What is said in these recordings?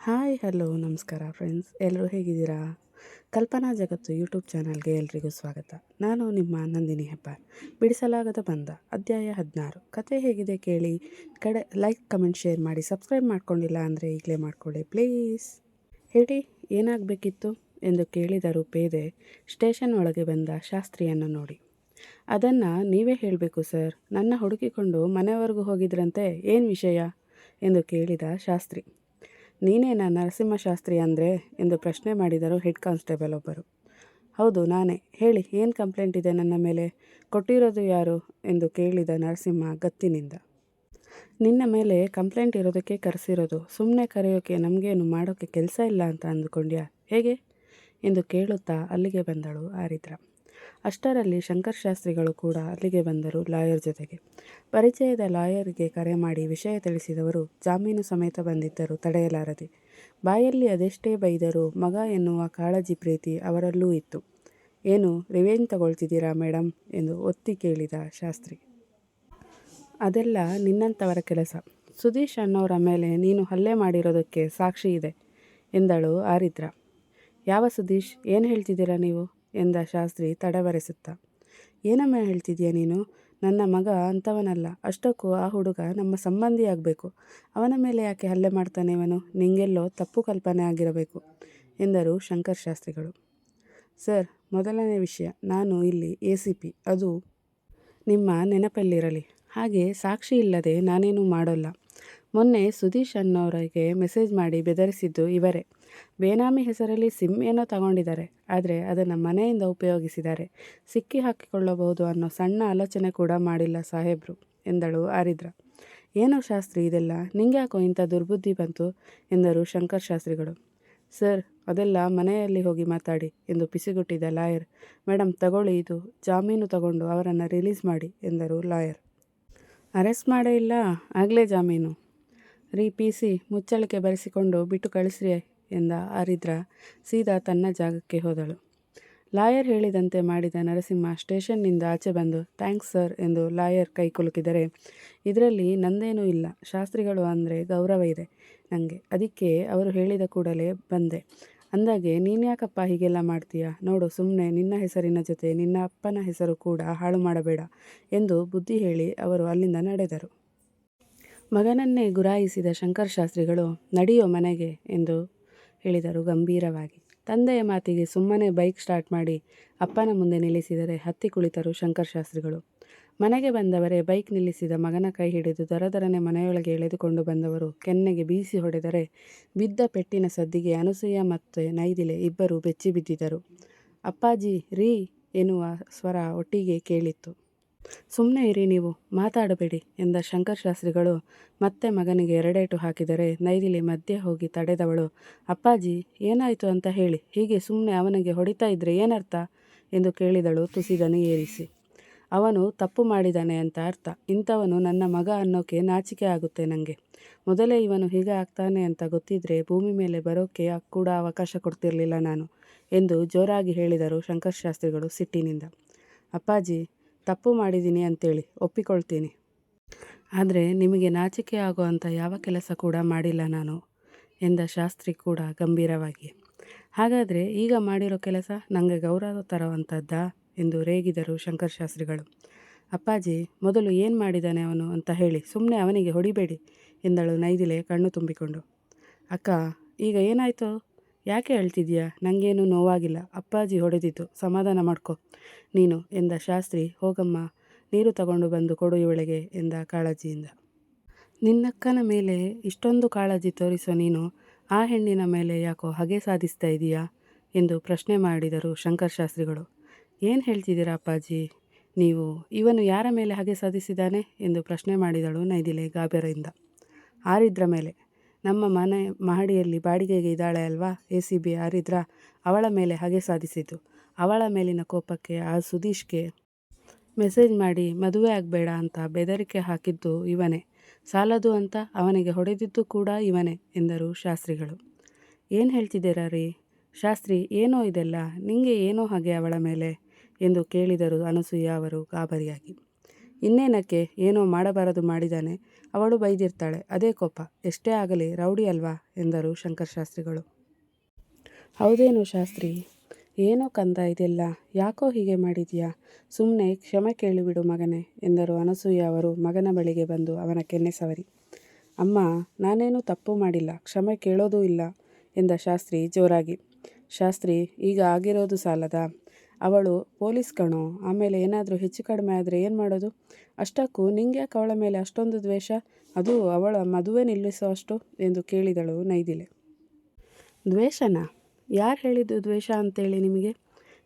Hi hello ನಮಸ್ಕಾರ friends, ಎಲ್ಲರೂ ಹೇಗಿದ್ದೀರಾ? ಕಲ್ಪನಾ ಜಗತ್ತು ಯೂಟ್ಯೂಬ್ ಚಾನಲ್ಗೆ ಎಲ್ರಿಗೂ ಸ್ವಾಗತ. ನಾನು ನಿಮ್ಮ ನಂದಿನಿ ಹೆಬ್ಬಾರ್. ಬಿಡಿಸಲಾಗದ ಬಂಧ ಅಧ್ಯಾಯ 16. ಕತೆ ಹೇಗಿದೆ ಕೇಳಿ. ಲೈಕ್ ಕಮೆಂಟ್ ಶೇರ್ ಮಾಡಿ. ಸಬ್ಸ್ಕ್ರೈಬ್ ಮಾಡ್ಕೊಂಡಿಲ್ಲ ಅಂದರೆ ಈಗಲೇ ಮಾಡ್ಕೊಳ್ಳಿ ಪ್ಲೀಸ್. ಹೇಳಿ, ಏನಾಗಬೇಕಿತ್ತು ಎಂದು ಕೇಳಿದರು ಪೇದೆ ಸ್ಟೇಷನ್ ಒಳಗೆ ಬಂದ ಶಾಸ್ತ್ರಿಯನ್ನು ನೋಡಿ. ಅದನ್ನು ನೀವೇ ಹೇಳಬೇಕು ಸರ್, ನನ್ನ ಹುಡುಕಿಕೊಂಡು ಮನೆವರೆಗೂ ಹೋಗಿದ್ರಂತೆ, ಏನು ವಿಷಯ ಎಂದು ಕೇಳಿದ ಶಾಸ್ತ್ರಿ. ನೀನೇನಾ ನರಸಿಂಹಶಾಸ್ತ್ರಿ ಅಂದರೆ ಎಂದು ಪ್ರಶ್ನೆ ಮಾಡಿದರು ಹೆಡ್ ಕಾನ್ಸ್ಟೇಬಲ್ ಒಬ್ಬರು. ಹೌದು ನಾನೇ, ಹೇಳಿ ಏನು ಕಂಪ್ಲೇಂಟ್ ಇದೆ ನನ್ನ ಮೇಲೆ, ಕೊಟ್ಟಿರೋದು ಯಾರು ಎಂದು ಕೇಳಿದ ನರಸಿಂಹ ಗತ್ತಿನಿಂದ. ನಿನ್ನ ಮೇಲೆ ಕಂಪ್ಲೇಂಟ್ ಇರೋದಕ್ಕೆ ಕರೆಸಿರೋದು, ಸುಮ್ಮನೆ ಕರೆಯೋಕ್ಕೆ ನಮಗೇನು ಮಾಡೋಕ್ಕೆ ಕೆಲಸ ಇಲ್ಲ ಅಂತ ಅಂದುಕೊಂಡ್ಯಾ ಹೇಗೆ ಎಂದು ಕೇಳುತ್ತಾ ಅಲ್ಲಿಗೆ ಬಂದಳು ಆರಿದ್ರ. ಅಷ್ಟರಲ್ಲಿ ಶಂಕರ್ ಶಾಸ್ತ್ರಿಗಳು ಕೂಡ ಅಲ್ಲಿಗೆ ಬಂದರು ಲಾಯರ್ ಜೊತೆಗೆ. ಪರಿಚಯದ ಲಾಯರ್ಗೆ ಕರೆ ಮಾಡಿ ವಿಷಯ ತಿಳಿಸಿದವರು ಜಾಮೀನು ಸಮೇತ ಬಂದಿದ್ದರು ತಡೆಯಲಾರದೆ. ಬಾಯಲ್ಲಿ ಅದೆಷ್ಟೇ ಬೈದರೂ ಮಗ ಎನ್ನುವ ಕಾಳಜಿ ಪ್ರೀತಿ ಅವರಲ್ಲೂ ಇತ್ತು. ಏನು ರಿವೆಂಜ್ ತಗೊಳ್ತಿದ್ದೀರಾ ಮೇಡಮ್ ಎಂದು ಒತ್ತಿ ಕೇಳಿದ ಶಾಸ್ತ್ರಿ. ಅದೆಲ್ಲ ನಿನ್ನಂಥವರ ಕೆಲಸ. ಸುಧೀಶ್ ಅನ್ನೋರ ಮೇಲೆ ನೀನು ಹಲ್ಲೆ ಮಾಡಿರೋದಕ್ಕೆ ಸಾಕ್ಷಿ ಇದೆ ಎಂದಳು ಆರಿದ್ರ. ಯಾವ ಸುಧೀಶ್, ಏನು ಹೇಳ್ತಿದ್ದೀರಾ ನೀವು ಎಂದ ಶಾಸ್ತ್ರಿ ತಡವರೆಸುತ್ತ. ಏನಮ್ಮ ಹೇಳ್ತಿದ್ಯಾ ನೀನು? ನನ್ನ ಮಗ ಅಂಥವನಲ್ಲ. ಅಷ್ಟಕ್ಕೂ ಆ ಹುಡುಗ ನಮ್ಮ ಸಂಬಂಧಿ ಆಗಬೇಕು. ಅವನ ಮೇಲೆ ಯಾಕೆ ಹಲ್ಲೆ ಮಾಡ್ತಾನೆ ಇವನು? ನಿಂಗೆಲ್ಲೋ ತಪ್ಪು ಕಲ್ಪನೆ ಆಗಿರಬೇಕು ಎಂದರು ಶಂಕರ್ ಶಾಸ್ತ್ರಿಗಳು. ಸರ್, ಮೊದಲನೇ ವಿಷಯ, ನಾನು ಇಲ್ಲಿ ACP, ಅದು ನಿಮ್ಮ ನೆನಪಲ್ಲಿರಲಿ. ಹಾಗೆ ಸಾಕ್ಷಿ ಇಲ್ಲದೆ ನಾನೇನು ಮಾಡೋಲ್ಲ. ಮೊನ್ನೆ ಸುಧೀಶ್ ಅನ್ನೋರಿಗೆ ಮೆಸೇಜ್ ಮಾಡಿ ಬೆದರಿಸಿದ್ದು ಇವರೇ. ಬೇನಾಮಿ ಹೆಸರಲ್ಲಿ ಸಿಮ್ ಏನೋ ತಗೊಂಡಿದ್ದಾರೆ, ಆದರೆ ಅದನ್ನು ಮನೆಯಿಂದ ಉಪಯೋಗಿಸಿದ್ದಾರೆ. ಸಿಕ್ಕಿ ಹಾಕಿಕೊಳ್ಳಬಹುದು ಅನ್ನೋ ಸಣ್ಣ ಆಲೋಚನೆ ಕೂಡ ಮಾಡಿಲ್ಲ ಸಾಹೇಬ್ರು ಎಂದಳು ಆರಿದ್ರ. ಏನೋ ಶಾಸ್ತ್ರಿ ಇದೆಲ್ಲ, ನಿಂಗ್ಯಾಕೋ ಇಂಥ ದುರ್ಬುದ್ಧಿ ಬಂತು ಎಂದರು ಶಂಕರ್ ಶಾಸ್ತ್ರಿಗಳು. ಸರ್, ಅದೆಲ್ಲ ಮನೆಯಲ್ಲಿ ಹೋಗಿ ಮಾತಾಡಿ ಎಂದು ಪಿಸಿಗುಟ್ಟಿದ ಲಾಯರ್. ಮೇಡಮ್ ತಗೊಳ್ಳಿ, ಇದು ಜಾಮೀನು ತಗೊಂಡು ಅವರನ್ನು ರಿಲೀಸ್ ಮಾಡಿ ಎಂದರು ಲಾಯರ್. ಅರೆಸ್ಟ್ ಮಾಡೇ ಇಲ್ಲ, ಆಗಲೇ ಜಾಮೀನು? ರೀ PC, ಮುಚ್ಚಳಿಕೆ ಬರೆಸಿಕೊಂಡು ಬಿಟ್ಟು ಕಳಿಸ್ರಿ ಎಂದ ಆರಿದ್ರ ಸೀದಾ ತನ್ನ ಜಾಗಕ್ಕೆ ಹೋದಳು. ಲಾಯರ್ ಹೇಳಿದಂತೆ ಮಾಡಿದ ನರಸಿಂಹ ಸ್ಟೇಷನ್ನಿಂದ ಆಚೆ ಬಂದು ಥ್ಯಾಂಕ್ಸ್ ಸರ್ ಎಂದು ಲಾಯರ್ ಕೈ ಕುಲುಕಿದರೆ, ಇದರಲ್ಲಿ ನಂದೇನೂ ಇಲ್ಲ, ಶಾಸ್ತ್ರಿಗಳು ಅಂದರೆ ಗೌರವ ಇದೆ ನನಗೆ, ಅದಕ್ಕೆ ಅವರು ಹೇಳಿದ ಕೂಡಲೇ ಬಂದೆ. ಅಂದಾಗೆ ನೀನ್ಯಾಕಪ್ಪ ಹೀಗೆಲ್ಲ ಮಾಡ್ತೀಯಾ? ನೋಡು, ಸುಮ್ಮನೆ ನಿನ್ನ ಹೆಸರಿನ ಜೊತೆ ನಿನ್ನ ಅಪ್ಪನ ಹೆಸರು ಕೂಡ ಹಾಳು ಮಾಡಬೇಡ ಎಂದು ಬುದ್ಧಿ ಹೇಳಿ ಅವರು ಅಲ್ಲಿಂದ ನಡೆದರು. ಮಗನನ್ನೇ ಗುರಾಯಿಸಿದ ಶಂಕರ್ ಶಾಸ್ತ್ರಿಗಳು ನಡೆಯೋ ಮನೆಗೆ ಎಂದು ಹೇಳಿದರು ಗಂಭೀರವಾಗಿ. ತಂದೆಯ ಮಾತಿಗೆ ಸುಮ್ಮನೆ ಬೈಕ್ ಸ್ಟಾರ್ಟ್ ಮಾಡಿ ಅಪ್ಪನ ಮುಂದೆ ನಿಲ್ಲಿಸಿದರೆ ಹತ್ತಿ ಕುಳಿತರು ಶಂಕರ್ ಶಾಸ್ತ್ರಿಗಳು. ಮನೆಗೆ ಬಂದವರೇ ಬೈಕ್ ನಿಲ್ಲಿಸಿದ ಮಗನ ಕೈ ಹಿಡಿದು ದರದರನೆ ಮನೆಯೊಳಗೆ ಎಳೆದುಕೊಂಡು ಬಂದವರು ಕೆನ್ನೆಗೆ ಬೀಸಿ ಹೊಡೆದರೆ ಬಿದ್ದ ಪೆಟ್ಟಿನ ಸದ್ದಿಗೆ ಅನಸೂಯ ಮತ್ತು ನೈದಿಲೆ ಇಬ್ಬರು ಬೆಚ್ಚಿ ಬಿದ್ದಿದ್ದರು. ಅಪ್ಪಾಜಿ ರೀ ಎನ್ನುವ ಸ್ವರ ಒಟ್ಟಿಗೆ ಕೇಳಿತ್ತು. ಸುಮ್ಮನೆ ಇರಿ ನೀವು, ಮಾತಾಡಬೇಡಿ ಎಂದ ಶಂಕರ್ ಶಾಸ್ತ್ರಿಗಳು ಮತ್ತೆ ಮಗನಿಗೆ ಎರಡೇಟು ಹಾಕಿದರೆ ನೈದಿಲೆ ಮಧ್ಯೆ ಹೋಗಿ ತಡೆದವಳು, ಅಪ್ಪಾಜಿ ಏನಾಯಿತು ಅಂತ ಹೇಳಿ, ಹೀಗೆ ಸುಮ್ಮನೆ ಅವನಿಗೆ ಹೊಡಿತಾ ಇದ್ರೆ ಏನರ್ಥ ಎಂದು ಕೇಳಿದಳು ತುಸಿದನು ಏರಿಸಿ. ಅವನು ತಪ್ಪು ಮಾಡಿದ್ದಾನೆ ಅಂತ ಅರ್ಥ. ಇಂಥವನು ನನ್ನ ಮಗ ಅನ್ನೋಕೆ ನಾಚಿಕೆ ಆಗುತ್ತೆ ನನಗೆ. ಮೊದಲೇ ಇವನು ಹೀಗೆ ಆಗ್ತಾನೆ ಅಂತ ಗೊತ್ತಿದ್ರೆ ಭೂಮಿ ಮೇಲೆ ಬರೋಕ್ಕೆ ಕೂಡ ಅವಕಾಶ ಕೊಡ್ತಿರ್ಲಿಲ್ಲ ನಾನು ಎಂದು ಜೋರಾಗಿ ಹೇಳಿದರು ಶಂಕರ್ ಶಾಸ್ತ್ರಿಗಳು ಸಿಟ್ಟಿನಿಂದ. ಅಪ್ಪಾಜಿ, ತಪ್ಪು ಮಾಡಿದ್ದೀನಿ ಅಂತೇಳಿ ಒಪ್ಪಿಕೊಳ್ತೀನಿ, ಆದರೆ ನಿಮಗೆ ನಾಚಿಕೆ ಆಗೋ ಅಂಥ ಯಾವ ಕೆಲಸ ಕೂಡ ಮಾಡಿಲ್ಲ ನಾನು ಎಂದ ಶಾಸ್ತ್ರಿ ಕೂಡ ಗಂಭೀರವಾಗಿ. ಹಾಗಾದರೆ ಈಗ ಮಾಡಿರೋ ಕೆಲಸ ನನಗೆ ಗೌರವ ತರುವಂಥದ್ದಾ ಎಂದು ರೇಗಿದರು ಶಂಕರ್ ಶಾಸ್ತ್ರಿಗಳು. ಅಪ್ಪಾಜಿ, ಮೊದಲು ಏನು ಮಾಡಿದ್ದಾನೆ ಅವನು ಅಂತ ಹೇಳಿ, ಸುಮ್ಮನೆ ಅವನಿಗೆ ಹೊಡಿಬೇಡಿ ಎಂದಳು ನೈದಿಲೆ ಕಣ್ಣು ತುಂಬಿಕೊಂಡು. ಅಕ್ಕ, ಈಗ ಏನಾಯಿತು, ಯಾಕೆ ಹೇಳ್ತಿದ್ಯಾ? ನನಗೇನು ನೋವಾಗಿಲ್ಲ, ಅಪ್ಪಾಜಿ ಹೊಡೆದಿದ್ದು, ಸಮಾಧಾನ ಮಾಡ್ಕೊ ನೀನು ಎಂದ ಶಾಸ್ತ್ರಿ. ಹೋಗಮ್ಮ, ನೀರು ತಗೊಂಡು ಬಂದು ಕೊಡು ಇವಳಿಗೆ ಎಂದ ಕಾಳಜಿಯಿಂದ. ನಿನ್ನಕ್ಕನ ಮೇಲೆ ಇಷ್ಟೊಂದು ಕಾಳಜಿ ತೋರಿಸೋ ನೀನು ಆ ಹೆಣ್ಣಿನ ಮೇಲೆ ಯಾಕೋ ಹಗೆ ಸಾಧಿಸ್ತಾ ಇದೀಯಾ ಎಂದು ಪ್ರಶ್ನೆ ಮಾಡಿದರು ಶಂಕರ್ ಶಾಸ್ತ್ರಿಗಳು. ಏನು ಹೇಳ್ತಿದ್ದೀರಾ ಅಪ್ಪಾಜಿ ನೀವು? ಇವನು ಯಾರ ಮೇಲೆ ಹಗೆ ಸಾಧಿಸಿದ್ದಾನೆ ಎಂದು ಪ್ರಶ್ನೆ ಮಾಡಿದಳು ನೈದಿಲೆ ಗಾಬರಿಯಿಂದ. ಆರಿದ್ರ ಮೇಲೆ. ನಮ್ಮ ಮನೆ ಮಹಡಿಯಲ್ಲಿ ಬಾಡಿಗೆಗೆ ಇದ್ದಾಳೆ ಅಲ್ವಾ ACB ಆರಿದ್ರ, ಅವಳ ಮೇಲೆ ಹಗೆ ಸಾಧಿಸಿದ್ದು. ಅವಳ ಮೇಲಿನ ಕೋಪಕ್ಕೆ ಆ ಸುಧೀಶ್ಗೆ ಮೆಸೇಜ್ ಮಾಡಿ ಮದುವೆ ಆಗಬೇಡ ಅಂತ ಬೆದರಿಕೆ ಹಾಕಿದ್ದು ಇವನೇ, ಸಾಲದು ಅಂತ ಅವನಿಗೆ ಹೊಡೆದಿದ್ದು ಕೂಡ ಇವನೇ ಎಂದರು ಶಾಸ್ತ್ರಿಗಳು. ಏನು ಹೇಳ್ತಿದ್ದೀರಾ ರೀ ಶಾಸ್ತ್ರಿ, ಏನೋ ಇದೆಲ್ಲ, ನಿಂಗೆ ಏನೋ ಹಾಗೆ ಅವಳ ಮೇಲೆ ಎಂದು ಕೇಳಿದರು ಅನಸೂಯ ಅವರು ಗಾಬರಿಯಾಗಿ. ಇನ್ನೇನಕ್ಕೆ ಏನೋ ಮಾಡಬಾರದು ಮಾಡಿದ್ದಾನೆ, ಅವಳು ಬೈದಿರ್ತಾಳೆ, ಅದೇ ಕೋಪ, ಎಷ್ಟೇ ಆಗಲಿ ರೌಡಿ ಅಲ್ವಾ ಎಂದರು ಶಂಕರ್ ಶಾಸ್ತ್ರಿಗಳು. ಹೌದೇನು ಶಾಸ್ತ್ರಿ, ಏನೋ ಕಂದ ಇದೆಲ್ಲ, ಯಾಕೋ ಹೀಗೆ ಮಾಡಿದ್ಯಾ, ಸುಮ್ಮನೆ ಕ್ಷಮೆ ಕೇಳಿಬಿಡು ಮಗನೇ ಎಂದರು ಅನಸೂಯ ಅವರು ಮಗನ ಬಳಿಗೆ ಬಂದು ಅವನ ಕೆನ್ನೆ ಸವರಿ. ಅಮ್ಮ, ನಾನೇನು ತಪ್ಪು ಮಾಡಿಲ್ಲ, ಕ್ಷಮೆ ಕೇಳೋದೂ ಇಲ್ಲ ಎಂದ ಶಾಸ್ತ್ರಿ ಜೋರಾಗಿ. ಶಾಸ್ತ್ರಿ, ಈಗ ಆಗಿರೋದು ಸಾಲದಾ, ಅವಳು ಪೊಲೀಸ್ ಕಣೋ, ಆಮೇಲೆ ಏನಾದರೂ ಹೆಚ್ಚು ಕಡಿಮೆ ಆದರೆ ಏನು ಮಾಡೋದು, ಅಷ್ಟಕ್ಕೂ ನಿಂಗ್ಯಾಕೆ ಅವಳ ಮೇಲೆ ಅಷ್ಟೊಂದು ದ್ವೇಷ, ಅದು ಅವಳ ಮದುವೆ ನಿಲ್ಲಿಸೋ ಅಷ್ಟು ಎಂದು ಕೇಳಿದಳು ನೈದಿಲೆ. ದ್ವೇಷನಾ, ಯಾರು ಹೇಳಿದ್ದು ದ್ವೇಷ ಅಂತೇಳಿ ನಿಮಗೆ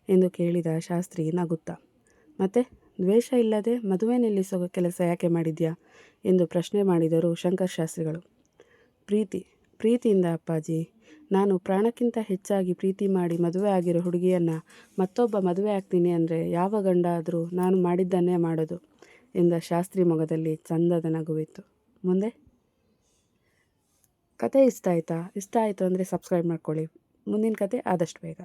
ಎಂದು ಕೇಳಿದ ಶಾಸ್ತ್ರಿ ನಗುತ್ತಾ. ಮತ್ತೆ ದ್ವೇಷ ಇಲ್ಲದೆ ಮದುವೆ ನಿಲ್ಲಿಸೋ ಕೆಲಸ ಯಾಕೆ ಮಾಡಿದ್ಯಾ ಎಂದು ಪ್ರಶ್ನೆ ಮಾಡಿದರು ಶಂಕರ್ ಶಾಸ್ತ್ರಿಗಳು. ಪ್ರೀತಿಯಿಂದ ಅಪ್ಪಾಜಿ, ನಾನು ಪ್ರಾಣಕ್ಕಿಂತ ಹೆಚ್ಚಾಗಿ ಪ್ರೀತಿ ಮಾಡಿ ಮದುವೆ ಆಗಿರೋ ಹುಡುಗಿಯನ್ನು ಮತ್ತೊಬ್ಬ ಮದುವೆ ಆಗ್ತೀನಿ ಅಂದರೆ ಯಾವ ಗಂಡ ಆದರೂ ನಾನು ಮಾಡಿದ್ದನ್ನೇ ಮಾಡೋದು ಎಂದ ಶಾಸ್ತ್ರಿ ಮೊಗದಲ್ಲಿ ಚಂದದ ನಗುವಿತ್ತು. ಮುಂದೆ ಕತೆ ಇಷ್ಟ ಆಯಿತು ಅಂದರೆ ಸಬ್ಸ್ಕ್ರೈಬ್ ಮಾಡ್ಕೊಳ್ಳಿ. ಮುಂದಿನ ಕತೆ ಆದಷ್ಟು ಬೇಗ.